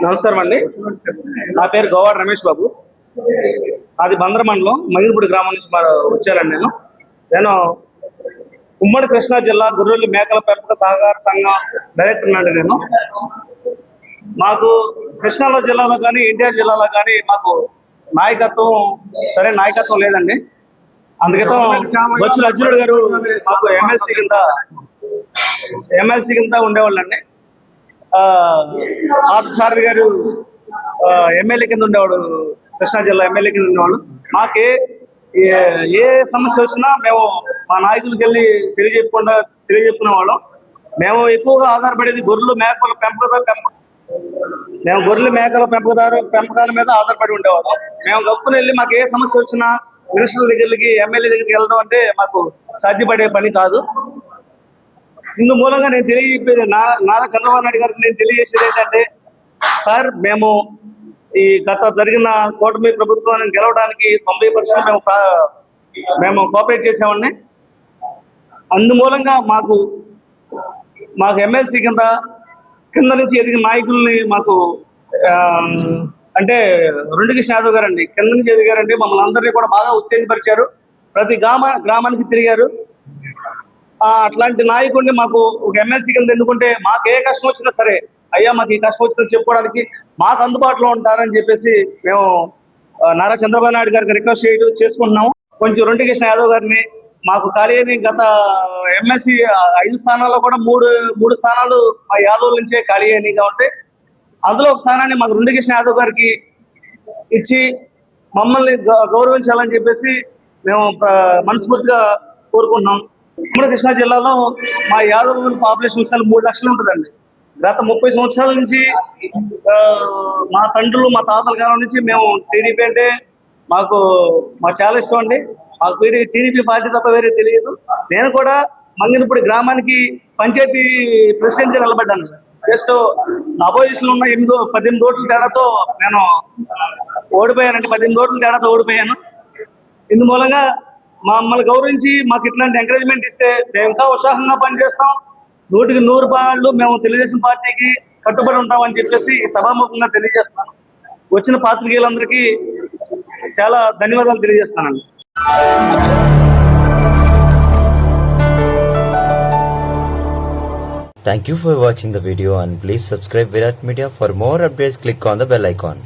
నమస్కారం అండి. నా పేరు గోవాడ రమేష్ బాబు. అది బందర మండలం మగిరిపూడి గ్రామం నుంచి వచ్చానండి. నేను ఉమ్మడి కృష్ణా జిల్లా గొర్రెలు మేకల పెంపక సహకార సంఘం డైరెక్టర్ అండి. నేను మాకు కృష్ణా జిల్లాలో కానీ ఎన్టీఆర్ జిల్లాలో కానీ మాకు సరైన నాయకత్వం లేదండి. అందుకతం బొచ్చుల అర్జునుడు గారు మాకు ఎమ్మెల్సీ కింద ఉండేవాళ్ళండి. పార్థసారథి గారు ఎమ్మెల్యే కింద ఉండేవాడు, కృష్ణా జిల్లా ఎమ్మెల్యే కింద ఉండేవాడు. మాకే ఏ సమస్య వచ్చినా మేము మా నాయకులకి వెళ్ళి తెలియజెప్పుకునే వాళ్ళం. మేము ఎక్కువగా ఆధారపడేది గొర్రెలు మేకల పెంపకాల మీద ఆధారపడి ఉండేవాళ్ళం. మేము గప్పుని వెళ్ళి మాకు ఏ సమస్య వచ్చినా మినిస్టర్ల దగ్గరికి ఎమ్మెల్యే దగ్గరికి వెళ్ళడం అంటే మాకు సాధ్యపడే పని కాదు. ఇందు మూలంగా నేను తెలియజెప్పేది నారా చంద్రబాబు నాయుడు గారికి నేను తెలియజేసేది ఏంటంటే, సార్ మేము ఈ జరిగిన కూటమి ప్రభుత్వాన్ని గెలవడానికి 90% మేము కోఆపరేట్ చేసామండి. అందుమూలంగా మాకు ఎమ్మెల్సీ కింద నుంచి ఎదిగిన నాయకుల్ని మాకు అంటే రెండు కృష్ణ యాదవ్ గారండి కింద నుంచి ఎదిగారండి. మమ్మల్ని అందరినీ కూడా బాగా ఉత్తేజపరిచారు. ప్రతి గ్రామానికి తిరిగారు. అట్లాంటి నాయకుడిని మాకు ఒక ఎమ్మెల్సీ కింద ఎందుకుంటే మాకు ఏ కష్టం వచ్చినా సరే, అయ్యా మాకు ఈ కష్టం వచ్చిందని చెప్పుకోవడానికి మాకు అందుబాటులో ఉంటారని చెప్పేసి మేము నారా చంద్రబాబు నాయుడు గారికి రిక్వెస్ట్ చేసుకుంటున్నాము. కొంచెం రెండు కృష్ణ యాదవ్ గారిని మాకు ఖాళీ అని గత ఎమ్మెల్సీ 5 స్థానాల్లో కూడా మూడు స్థానాలు మా యాదవ్ నుంచే ఖాళీ అయినాయి. కాబట్టి అందులో ఒక స్థానాన్ని మాకు రెండు కృష్ణ యాదవ్ గారికి ఇచ్చి మమ్మల్ని గౌరవించాలని చెప్పేసి మేము మనస్ఫూర్తిగా కోరుకుంటున్నాం. ఉమ్మడి కృష్ణా జిల్లాలో మా యాదవ్ పాపులేషన్ 3 లక్షలు ఉంటుందండి. గత 30 సంవత్సరాల నుంచి మా తండ్రులు మా తాతల కాలం నుంచి మేము టీడీపీ అంటే మాకు చాలా ఇష్టం అండి. మాకు టీడీపీ పార్టీ తప్ప వేరే తెలియదు. నేను కూడా మంగినపూడి గ్రామానికి పంచాయతీ ప్రెసిడెంట్గా నిలబడ్డాను. జస్ట్ అపోజిషన్ ఉన్న 18 ఓట్ల తేడాతో నేను ఓడిపోయానండి. 18 ఓట్ల తేడాతో ఓడిపోయాను. ఇందు మూలంగా మమ్మల్ని గౌరవించి మాకు ఇట్లాంటి ఎంకరేజ్మెంట్ ఇస్తే మేము ఇంకా ఉత్సాహంగా పనిచేస్తాం. 100కి 100 మేము తెలుగుదేశం పార్టీకి కట్టుబడి ఉంటామని చెప్పేసి సభాముఖంగా తెలియజేస్తాను. వచ్చిన పాత్రికేయులందరికీ చాలా ధన్యవాదాలు తెలియజేస్తానండి. Thank you for watching the video and please subscribe Virat Media. For more updates, click on the bell icon.